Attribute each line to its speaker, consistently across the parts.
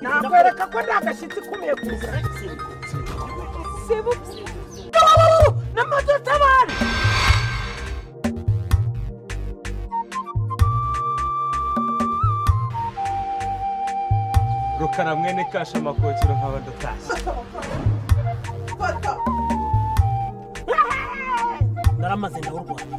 Speaker 1: nakwereka ko ndagashyitsi kumeye kuza sebu n'amaduta bari
Speaker 2: Rukara mwene kasha amakokero nk'abadatashye
Speaker 1: naramaze ndawurwanya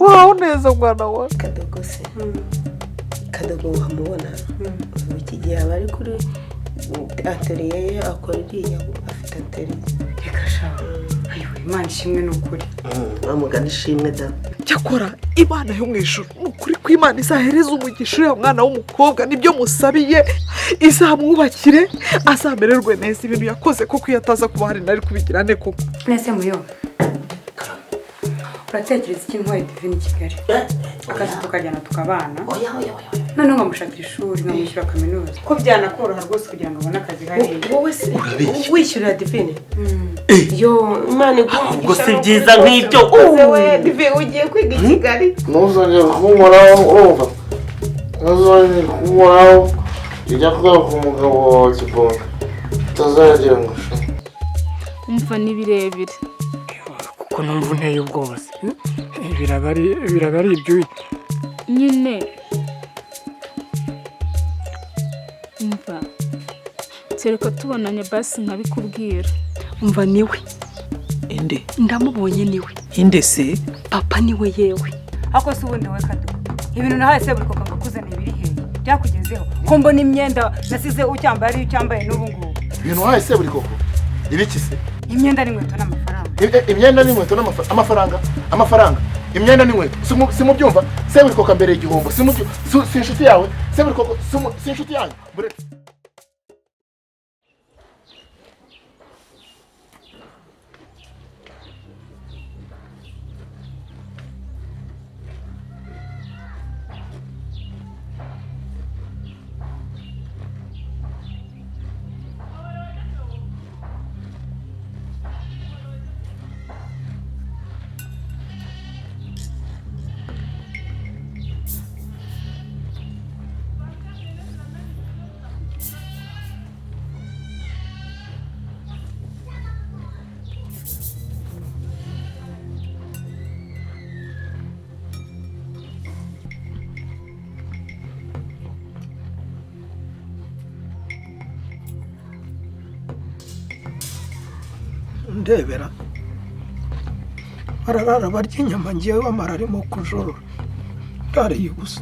Speaker 3: uraho neza mwana wa
Speaker 4: Kadogo se Kadogo wamubona iki gihe aba ari kuri atelier ye akora iriya afite atelier
Speaker 5: ayiwe Imana ishimwe n'ukuri
Speaker 4: amugana ishimwe da
Speaker 3: cyakora Imana yo mu ijuru n'ukuri ko Imana izahereza umugisha uriya mwana w'umukobwa nibyo musabiye izamwubakire azamererwe neza ibintu yakoze koko iyo ataza kuba hari nari kubigira ne koko
Speaker 5: mwese muyo uratekereza iki ntwaye Divine i Kigali akazi tukajyana tukabana noneho nkamushakira ishuri nkamwishyura kaminuza ko byanakoroha rwose kugira ngo abone akazi hariya
Speaker 4: wowe se wishyurira Divine yo Imana
Speaker 1: ubwo si byiza nk'ibyo
Speaker 4: we Divine ugiye kwiga i Kigali
Speaker 6: ntuzongere kumukoraho urumva ntuzongere kumukoraho ijya kugaruka umugabo wawe kibonga utazagira ngo
Speaker 7: umva ni birebire
Speaker 8: kuko numva unteye ubwoba se biraba ari ibyo
Speaker 7: nyine umva kereka tubonanye basi nkabikubwira
Speaker 3: umva niwe
Speaker 1: ende
Speaker 3: ndamubonye niwe
Speaker 1: ende se
Speaker 3: papa niwe yewe
Speaker 5: ako se ubundi we Kadogo ibintu nahaye Seburikoko ngo akuzanire biri hehe byakugezeho ko mbona imyenda nasize ucyambaye ari ucyambaye n'ubu ngubu
Speaker 6: ibintu wahaye Seburikoko ibiki se
Speaker 5: imyenda n'inkweto n'amafaranga
Speaker 6: imyenda n'inkweto amafaranga imyenda n'inkweto simubyumva Seburikoko ambereye igihombo si inshuti yawe Seburikoko si inshuti yanyu
Speaker 8: ndebera bararara barya inyama ngewe bamara arimo kujorora ndariye ubusa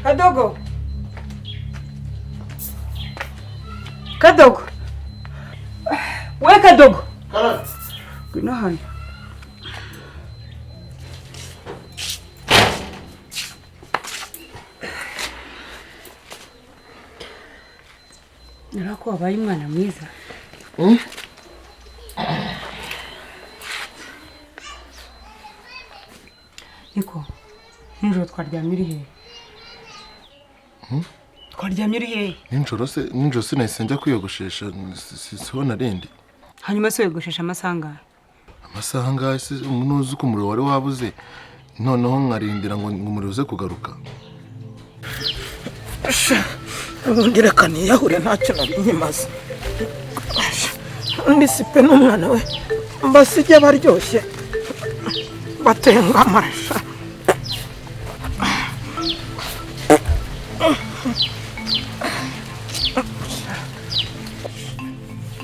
Speaker 5: Kadogo Kadogo we Kadogo ngwino hano nirako wabaye umwana mwiza niko nijoro twaryamye uri hehe twaryamye uri hehe
Speaker 6: nijoro sinahise njya kwiyogoshesha siho narindi
Speaker 5: hanyuma se wiyogoshesha amasaha angahe
Speaker 6: amasaha angahe se umuntu uzi ko umuriro wari wabuze noneho nkarindira ngo umuriro uze kugaruka.
Speaker 3: Ngire kaniyahure ntacyo nari nkimaze. Undi sipe n'umwana we mbasige baryoshye batenga amarasha.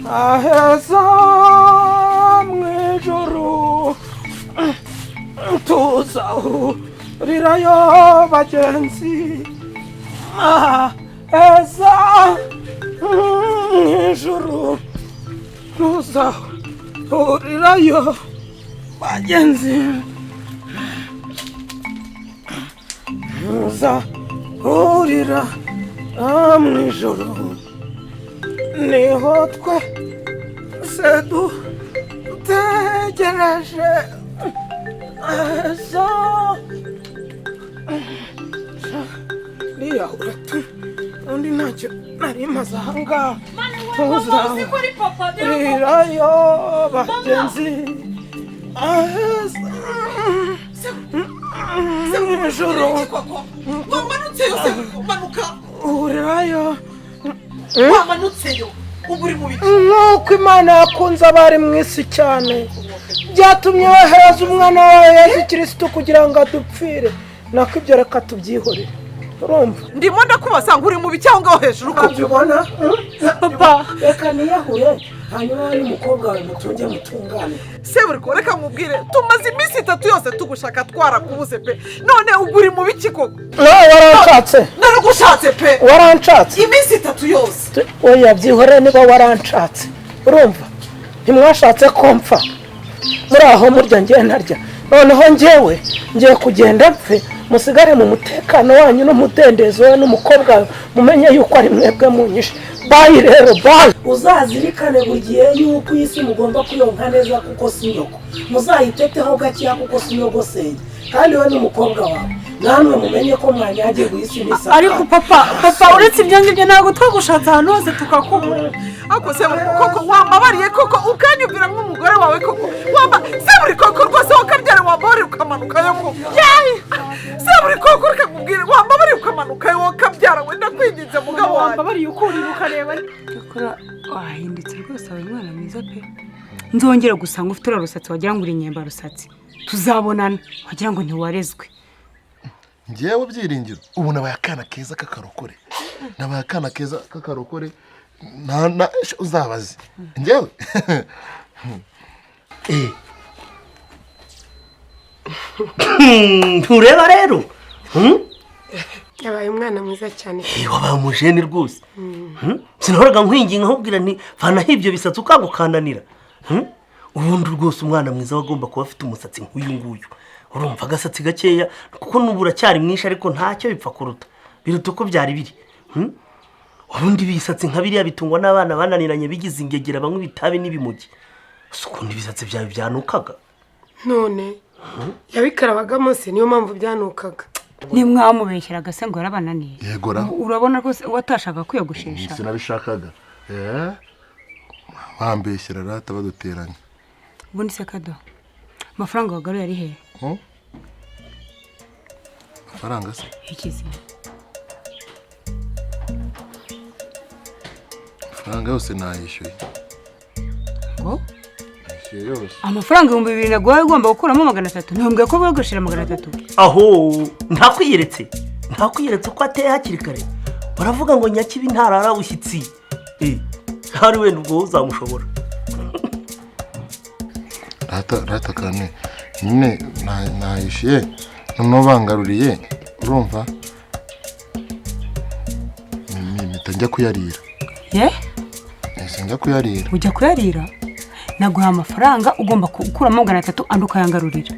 Speaker 3: Aheza mwijuru tuzahurirayo bagenzi. Aheza mwijuru tuzahurirayo bagenzi. Tuzahurira mwijuru niho twese dutegereje. Niyahura tu undi ntacyo nari maze ahangaha. Tuzahurirayo bagenzi. Aheza mwijuru uhurirayo.
Speaker 1: wamanutseyo ubu uri mu biki?
Speaker 3: Nuko Imana yakunze abari mu isi cyane byatumye yohereza umwana wawe Yesu Kristo kugira ngo adupfire. Nako ibyo reka tubyihorere. Urumva
Speaker 1: ndimo ndakubaza ngo uri mu biki aho ngaho hejuru ko
Speaker 3: ubibona? Papa reka niyahure hanyuma n'umukobwa wawe mutunge mutungane.
Speaker 1: Seburiko reka nkubwire tumaze iminsi 3 yose tugushaka twarakubuze pe none ubu uri mu biki koko?
Speaker 3: Waranshatse?
Speaker 1: Naragushatse pe.
Speaker 3: Waranshatse
Speaker 1: iminsi 3 yose.
Speaker 3: Oya byihore niba waranshatse. Urumva ntimwashatse ko mpfa muri aho murya ngiye ntarya. Noneho njyewe ngiye kugenda mpfe musigare mu mutekano wanyu n'umudendezo we n'umukobwa mumenye yuko ari mwebwe munyishe. Bayi rero bayi. Uzazirikane bugiye yuko isi mugomba kuyonka neza kuko sinyoko. Muzayiteteho gakiya kuko sinyogoseye. Kandi we n'umukobwa wawe namwe mumenye ko mwanyagiye guhisi nisa.
Speaker 5: Ariko papa uretse ibyo ngibyo ntabwo twagushatse ahantu hose tukakubura.
Speaker 1: Ako Seburiko koko wambabariye koko ukanyumvira nk'umugore wawe koko wamba Seburiko koko rwose wakabyara wambabariye ukamanuka yo koko. Seburiko koko reka nkubwire wambabariye ukamanuka yo wakabyara wenda kwinginze mugabo wawe.
Speaker 5: Wambabariye ukurira ukareba akora wahindutse rwose abaye umwana mwiza pe. Nzongera gusanga ufite urusatsi wagira ngo uri nyemba rusatsi. Tuzabonana wagira ngo ntiwarezwe.
Speaker 6: Ngewe byiringiro ubu nabaye akana keza kakarokore. Nabaye akana keza kakarokore. Na uzabaze. Ngewe
Speaker 9: Ntureba rero?
Speaker 4: Yabaye umwana mwiza cyane.
Speaker 9: Wabaye umujeni rwose. Sinahoraga nkwinginga nkubwira nti fana hibyo bisatsi ukagukandanira. Ubundi rwose umwana mwiza wagomba kuba afite umusatsi nk'uyu nguyu. Urumva agasatsi gakeya kuko nubura cyari mwinshi ariko ntacyo bipfa kuruta. Biruta uko byari biri. Ubundi bisatsi nka biriya bitungwa n'abana bananiranye bigize ingegera bamwe bitabe n'ibimogi. Sukundi bisatsi byawe byanukaga.
Speaker 4: None yabikarabagamo se niyo mpamvu byanukaga.
Speaker 5: Ni mwamubeshyeraga se ngo yarabananiye.
Speaker 6: Yegora.
Speaker 5: Urabona ko watashaka kwiyogushesha.
Speaker 6: Sinabishakaga. Bambeshyera rata baduteranya.
Speaker 5: Ubundi se Kado amafaranga wagaruye ari he?
Speaker 6: Amafaranga se?
Speaker 5: Ikizi.
Speaker 6: Amafaranga yose nayishyuye.
Speaker 5: Ngo?
Speaker 6: Nayishyuye yose.
Speaker 5: Amafaranga 2000 naguhaye ugomba gukuramo 300. Ntumbwe ko bagushira 300.
Speaker 9: Aho ntakwiyeretse. Ntakwiyeretse ko ateye hakiri kare. Baravuga ngo nyakibi ntarara bushyitsi. Hari wenda ubwo uzamushobora.
Speaker 6: Rata kane nyine nayishyuye noneho bangaruriye urumva mpita njya kuyarira. Njya kuyarira.
Speaker 5: Ujya kuyarira? Naguha amafaranga ugomba gukuramo 300 andi ukayangarurira.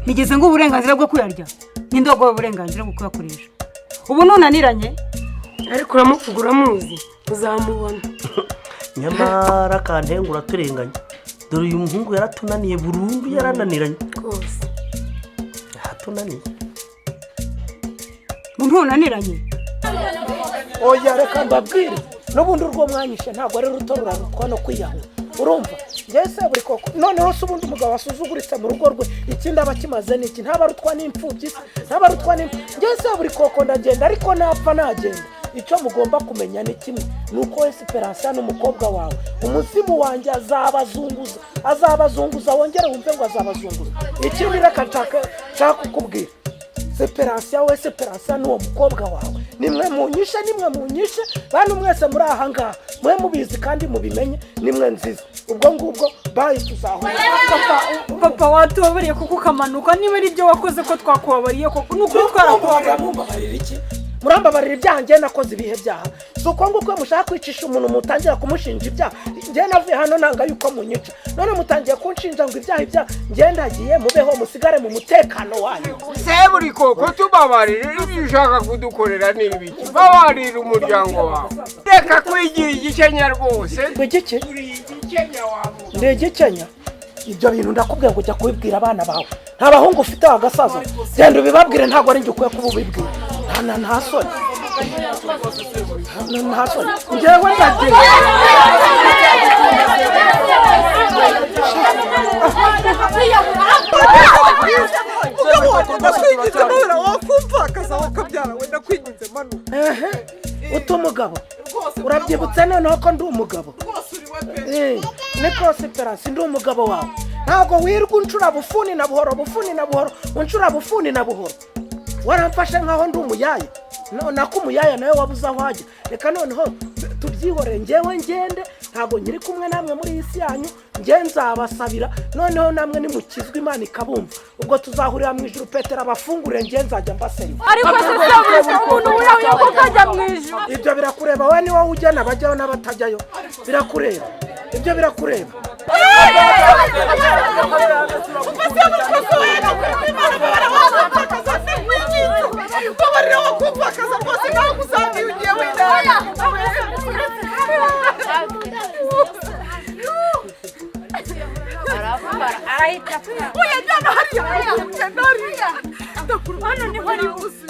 Speaker 5: Nigeze ngo uburenganzira bwo kuyarya. Ninde waguha uburenganzira bwo kuyakoresha? Ubu nunaniranye
Speaker 4: ariko uramukugura muzi uzamubona.
Speaker 9: Nyamara kantengura turenganya. Dore uyu muhungu yaratunaniye burundu yarananiranye.
Speaker 4: Rwose.
Speaker 9: Yatunaniye.
Speaker 5: Ntunaniranye.
Speaker 3: Oya reka mbabwire n'ubundi urwo mwanyishe ntabwo ari ruto rurarutwa no kwiyahura.
Speaker 10: urumva njyewe se buri koko noneho se ubundi umugabo wasuzuguritse mu rugo rwe ikindi aba akimaze ni iki ntabarutwa n'imfubyi se ntabarutwa n'imfubyi njyewe se buri koko ndagenda ariko napfa nagenda icyo mugomba kumenya ni kimwe ni uko Esperance n'umukobwa wawe umuzimu wanjye azabazunguza wongere wumve ngo azabazunguza ikindi reka nshaka kukubwira Esperance yawe Esperance n'uwo mukobwa wawe nimwe munyishe bantu mwese muri aha ngaha mwe mubizi kandi mubimenye nimwe nziza ubwo ngubwo bayi tuzahura
Speaker 5: papa watubabariye kuko ukamanuka niba ari ibyo wakoze ko twakubabariye koko nuko
Speaker 10: twarakubabarira iki murambabarira ibyaha njye nakoze ibihe byaha si uko nguko mushaka kwicisha umuntu mutangira kumushinja ibyaha njye navuye hano nanga yuko munyica none mutangiye kunshinja ngo ibyaha njye ndagiye mubeho musigare mu mutekano wanyu
Speaker 8: buri koko tubabarire ibyo ushaka kudukorera ni ibiki babarira umuryango wawe reka kwigira igikenya rwose
Speaker 10: igiki ndi igikenya ibyo bintu ndakubwira ngo ujya kubibwira abana bawe nta bahungu ufite wagasaza genda ubibabwire ntabwo ari njye ukwiye kuba ubibwira nta soni njyewe ndagiye
Speaker 3: ndakwinginze nubera wakumvakaza wakabyara we ndakwinginze manu
Speaker 10: umugabo urabyibutse noneho ko ndi umugabo niko Esperance ndi umugabo wawe ntabwo wirwa uncura bufuni na buhoro uncura bufuni na buhoro waramfashe nkaho ndi umuyaya nako umuyaya nawe wabuze aho ajya reka noneho tubyihoreye njyewe ngende ntabwo nyiri kumwe namwe muri iyi si yanyu njye nzabasabira noneho namwe nimukizwa Imana ikabumva ubwo tuzahurira mu ijuru Petero abafungurire njye nzajya mbaseriva
Speaker 5: ariko se umuntu urahuye ko kajya mu ijuru
Speaker 10: ibyo birakureba wowe ni wowe ujyana abajyayo n'abatajyayo birakureba ibyo birakureba
Speaker 1: babarira wakumvakaza rwose nawe gusangiye ugiye windaya arahita oya jana hariya ndakuru hano ni hari ubuzi